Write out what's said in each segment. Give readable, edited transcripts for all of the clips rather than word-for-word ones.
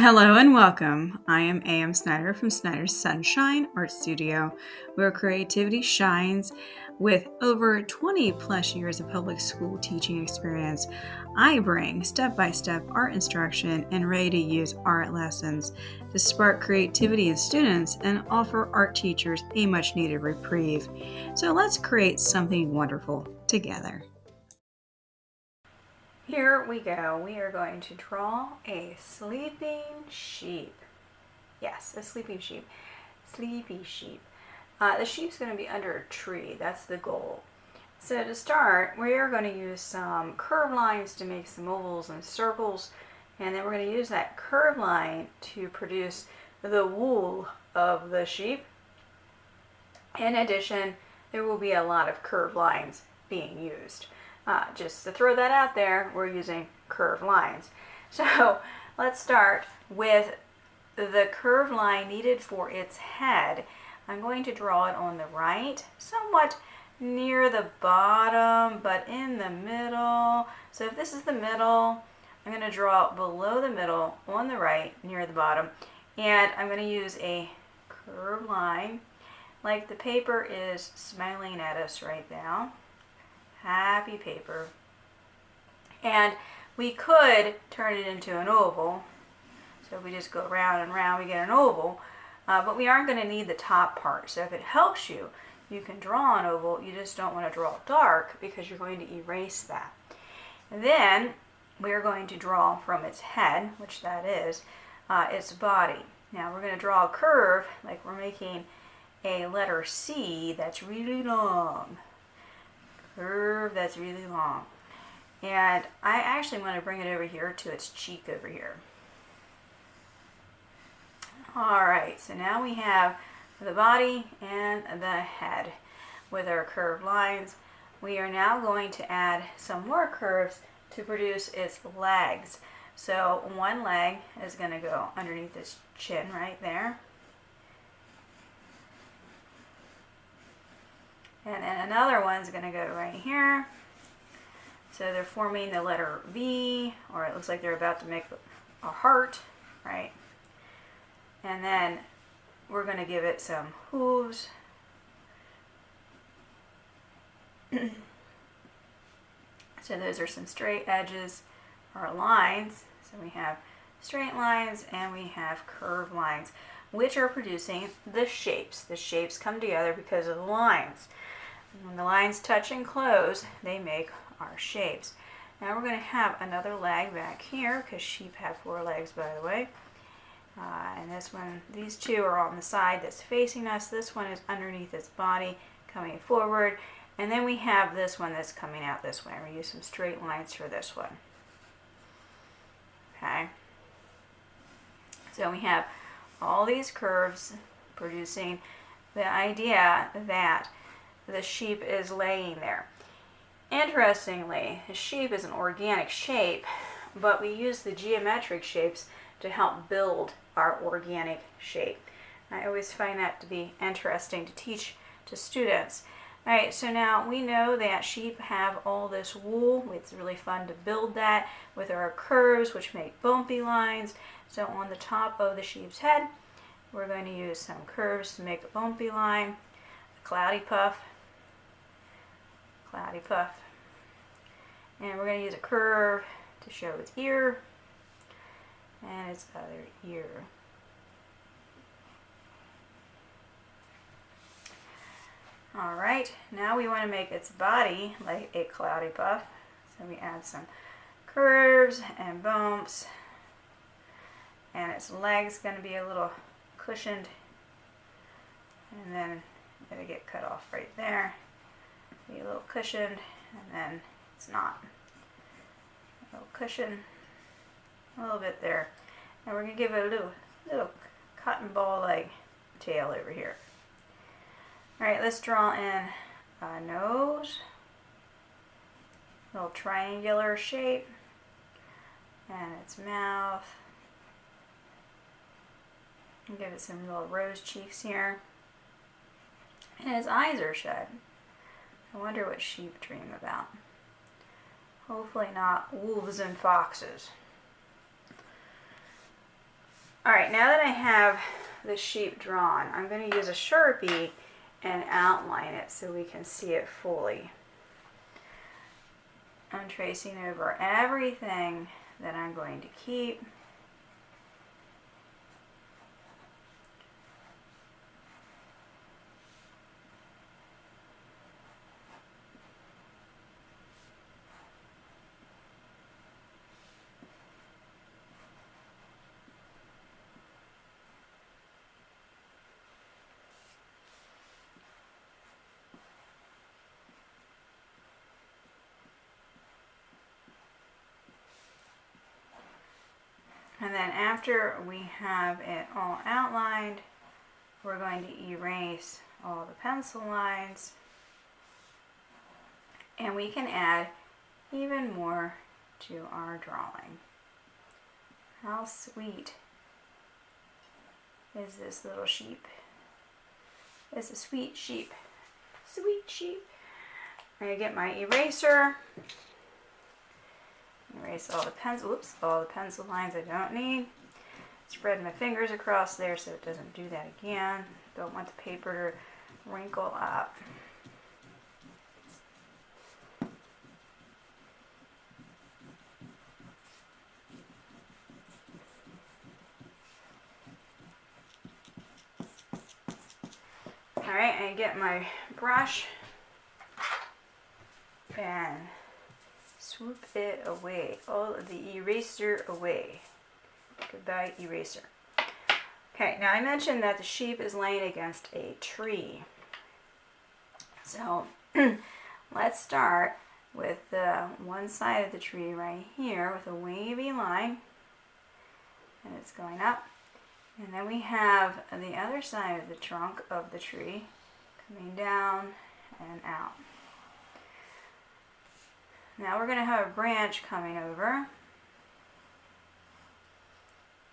Hello and welcome. I am Snyder from Snyder's Sunshine Art Studio, where creativity shines. With over 20 plus years of public school teaching experience, I bring step-by-step art instruction and ready-to-use art lessons to spark creativity in students and offer art teachers a much-needed reprieve. So let's create something wonderful together. Here we go. We are going to draw a sleeping sheep. Yes, a sleeping sheep. Sleepy sheep. The sheep's going to be under a tree. That's the goal. So to start, we are going to use some curved lines to make some ovals and circles. And then we're going to use that curved line to produce the wool of the sheep. In addition, there will be a lot of curved lines being used. Just to throw that out there, we're using curved lines. So let's start with the curved line needed for its head. I'm going to draw it on the right, somewhat near the bottom, but in the middle. So if this is the middle, I'm going to draw below the middle on the right, near the bottom. And I'm going to use a curved line, like the paper is smiling at us right now. Happy paper. And we could turn it into an oval. So if we just go round and round, we get an oval. But we aren't going to need the top part. So if it helps you, you can draw an oval. You just don't want to draw dark because you're going to erase that. And then we're going to draw from its head, which that is, its body. Now we're going to draw a curve like we're making a letter C that's really long. Curve that's really long. And I actually want to bring it over here to its cheek over here. Alright, so now we have the body and the head with our curved lines. We are now going to add some more curves to produce its legs. So one leg is going to go underneath its chin right there. And then another one's going to go right here. So they're forming the letter V, or it looks like they're about to make a heart, right? And then we're going to give it some hooves. So those are some straight edges or lines. So we have straight lines and we have curved lines, which are producing the shapes. The shapes come together because of the lines. When the lines touch and close, they make our shapes. Now we're going to have another leg back here, because sheep have 4 legs, by the way. And this one, these two are on the side that's facing us. This one is underneath its body, coming forward. And then we have this one that's coming out this way. We use some straight lines for this one. Okay. So we have all these curves producing the idea that the sheep is laying there. Interestingly, the sheep is an organic shape, but we use the geometric shapes to help build our organic shape. I always find that to be interesting to teach to students. Alright, so now we know that sheep have all this wool. It's really fun to build that with our curves, which make bumpy lines. So on the top of the sheep's head, we're going to use some curves to make a bumpy line, a cloudy puff, and we're going to use a curve to show its ear and its other ear. Alright, now we want to make its body like a cloudy puff, so we add some curves and bumps, and its legs going to be a little cushioned, and then it'll get cut off right there. Be a little cushioned, and then it's not. A little cushion, a little bit there. And we're going to give it a little cotton ball-like tail over here. Alright, let's draw in a nose, a little triangular shape, and its mouth. And give it some little rose cheeks here. And its eyes are shut. I wonder what sheep dream about. Hopefully not wolves and foxes. Alright, now that I have the sheep drawn, I'm going to use a Sharpie and outline it so we can see it fully. I'm tracing over everything that I'm going to keep. And then after we have it all outlined, we're going to erase all the pencil lines. And we can add even more to our drawing. How sweet is this little sheep? It's a sweet sheep. Sweet sheep. I'm going to get my eraser. Erase all the pencil lines I don't need. Spread my fingers across there so it doesn't do that again. Don't want the paper to wrinkle up. Alright, I get my brush and swoop it away. All of the eraser away. Goodbye, eraser. Okay, now I mentioned that the sheep is laying against a tree. So let's start with the one side of the tree right here with a wavy line. And it's going up. And then we have the other side of the trunk of the tree coming down and out. Now we're going to have a branch coming over.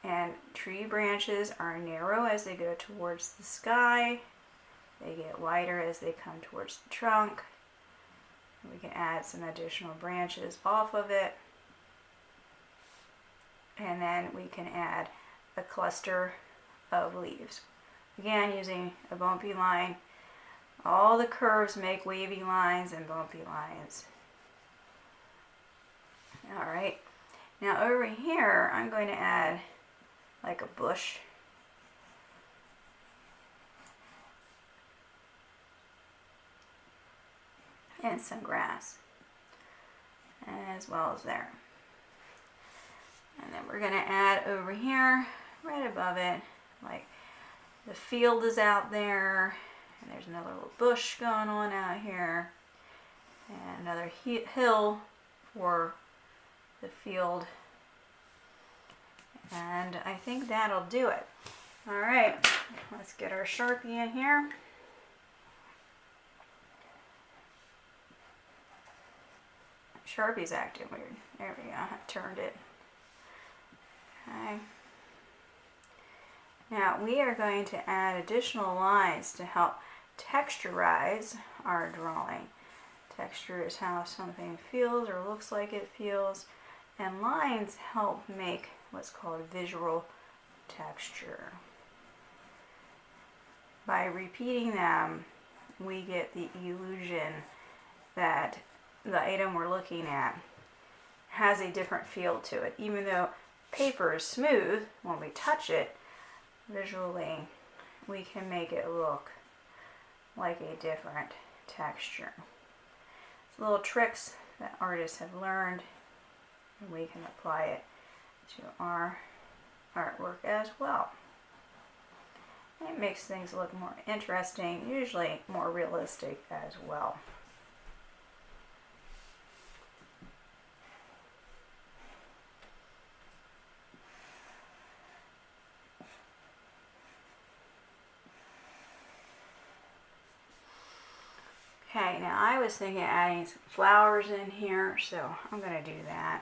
And tree branches are narrow as they go towards the sky. They get wider as they come towards the trunk. And we can add some additional branches off of it. And then we can add a cluster of leaves. Again, using a bumpy line. All the curves make wavy lines and bumpy lines. Alright, now over here I'm going to add like a bush. And some grass. As well as there. And then we're going to add over here, right above it, like the field is out there, and there's another little bush going on out here, and another hill for the field. And I think that'll do it. Alright, let's get our Sharpie in here. Sharpie's acting weird. There we go, I turned it. Okay. Now we are going to add additional lines to help texturize our drawing. Texture is how something feels or looks like it feels, and lines help make what's called visual texture. By repeating them, we get the illusion that the item we're looking at has a different feel to it. Even though paper is smooth, when we touch it, visually, we can make it look like a different texture. It's little tricks that artists have learned, and we can apply it to our artwork as well. It makes things look more interesting, usually more realistic as well. Okay, now I was thinking of adding some flowers in here, so I'm going to do that.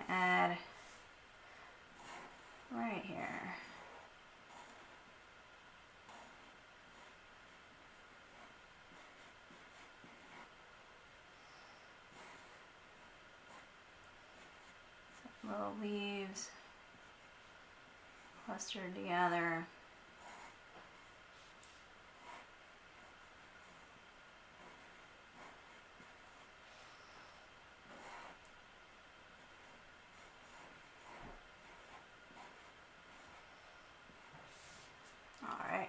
Add right here. Some little leaves. clustered together. All right,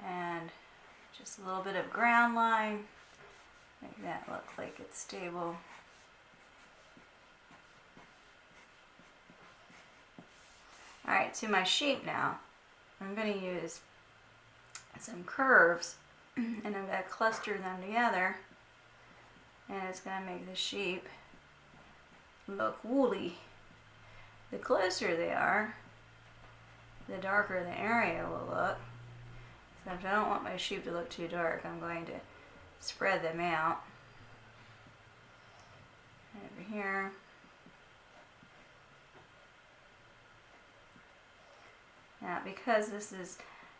and just a little bit of ground line, make that look like it's stable. All right, to my sheep now, I'm going to use some curves and I'm going to cluster them together, and it's going to make the sheep look woolly. The closer they are, the darker the area will look. So if I don't want my sheep to look too dark, I'm going to spread them out. Over here. Now, because this is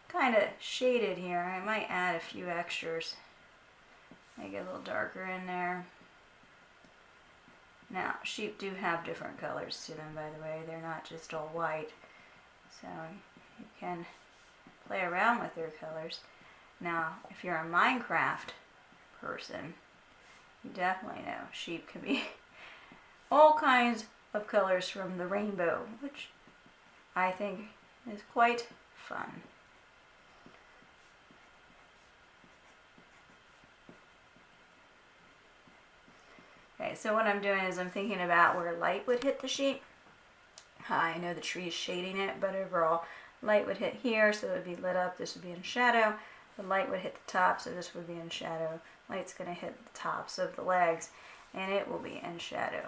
kind of shaded here, I might add a few extras. Make it a little darker in there. Now, sheep do have different colors to them, by the way. They're not just all white. So you can play around with their colors. Now, if you're a Minecraft person, you definitely know sheep can be all kinds of colors from the rainbow, which I think is quite fun. Okay, so what I'm doing is I'm thinking about where light would hit the sheep. I know the tree is shading it, but overall light would hit here, so it would be lit up. This would be in shadow. The light would hit the top, so this would be in shadow. Light's going to hit the tops of the legs, and it will be in shadow.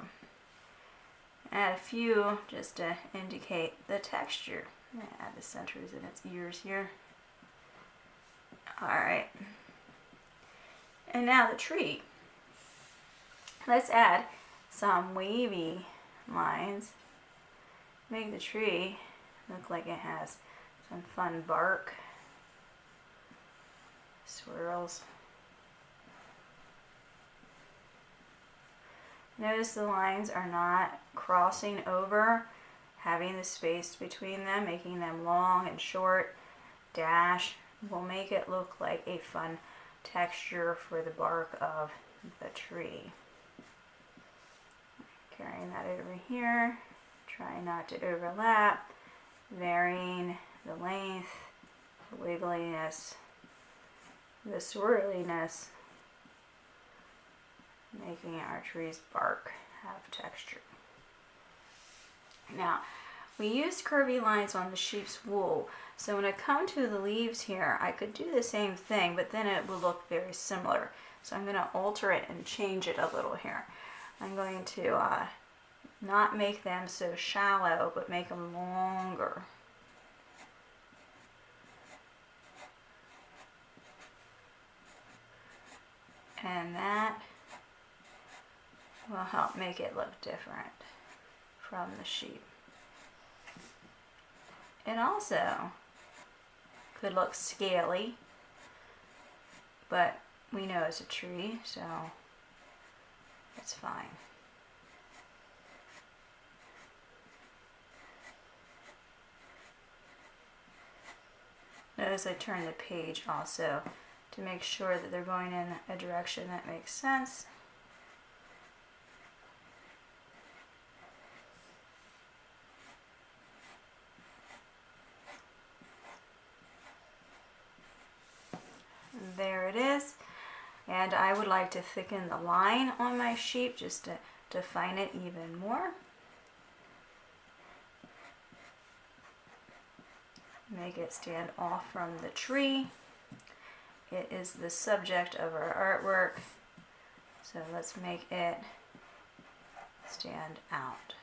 Add a few just to indicate the texture. I'm going to add the centers in its ears here. Alright. And now the tree. Let's add some wavy lines. Make the tree look like it has some fun bark, swirls. Notice the lines are not crossing over, having the space between them, making them long and short. Dash will make it look like a fun texture for the bark of the tree. Carrying that over here. Try not to overlap, varying the length, the wiggliness, the swirliness, making our tree's bark have texture. Now, we used curvy lines on the sheep's wool, so when I come to the leaves here, I could do the same thing, but then it will look very similar. So I'm going to alter it and change it a little here. I'm going to not make them so shallow, but make them longer. And that will help make it look different from the sheep. It also could look scaly, but we know it's a tree, so it's fine. Notice I turn the page also to make sure that they're going in a direction that makes sense. There it is. And I would like to thicken the line on my sheep just to define it even more. Make it stand off from the tree. It is the subject of our artwork, so let's make it stand out.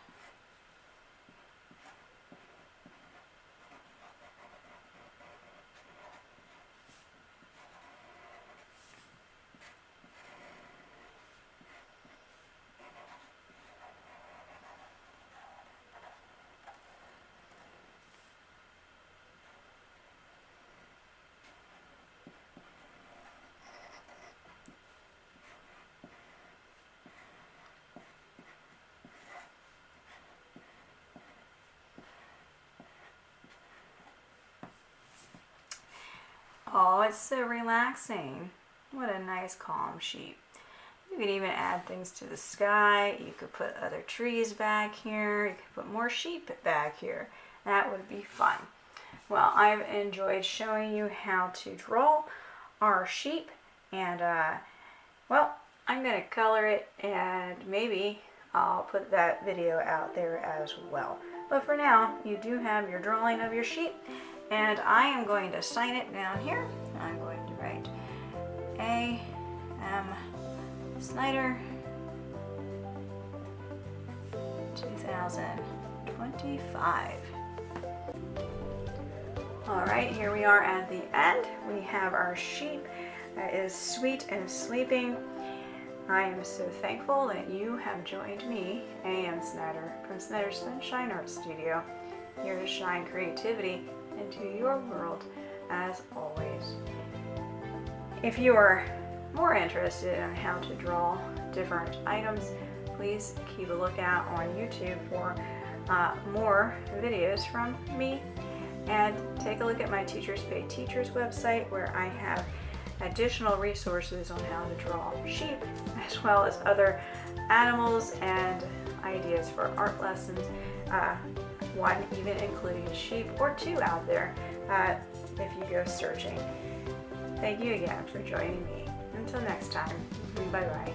Oh, it's so relaxing. What a nice calm sheep. You could even add things to the sky. You could put other trees back here. You could put more sheep back here. That would be fun. Well, I've enjoyed showing you how to draw our sheep, and well, I'm going to color it, and maybe I'll put that video out there as well. But for now, you do have your drawing of your sheep, and I am going to sign it down here. I'm going to write A.M. Snyder 2025. Alright, here we are at the end. We have our sheep that is sweet and sleeping. I am so thankful that you have joined me, A.M. Snyder, from Snyder's Sunshine Art Studio, here to shine creativity into your world as always. If you are more interested in how to draw different items, please keep a lookout on YouTube for more videos from me, and take a look at my Teachers Pay Teachers website, where I have additional resources on how to draw sheep, as well as other animals and ideas for art lessons, one even including a sheep or two out there if you go searching. Thank you again for joining me. Until next time, bye-bye.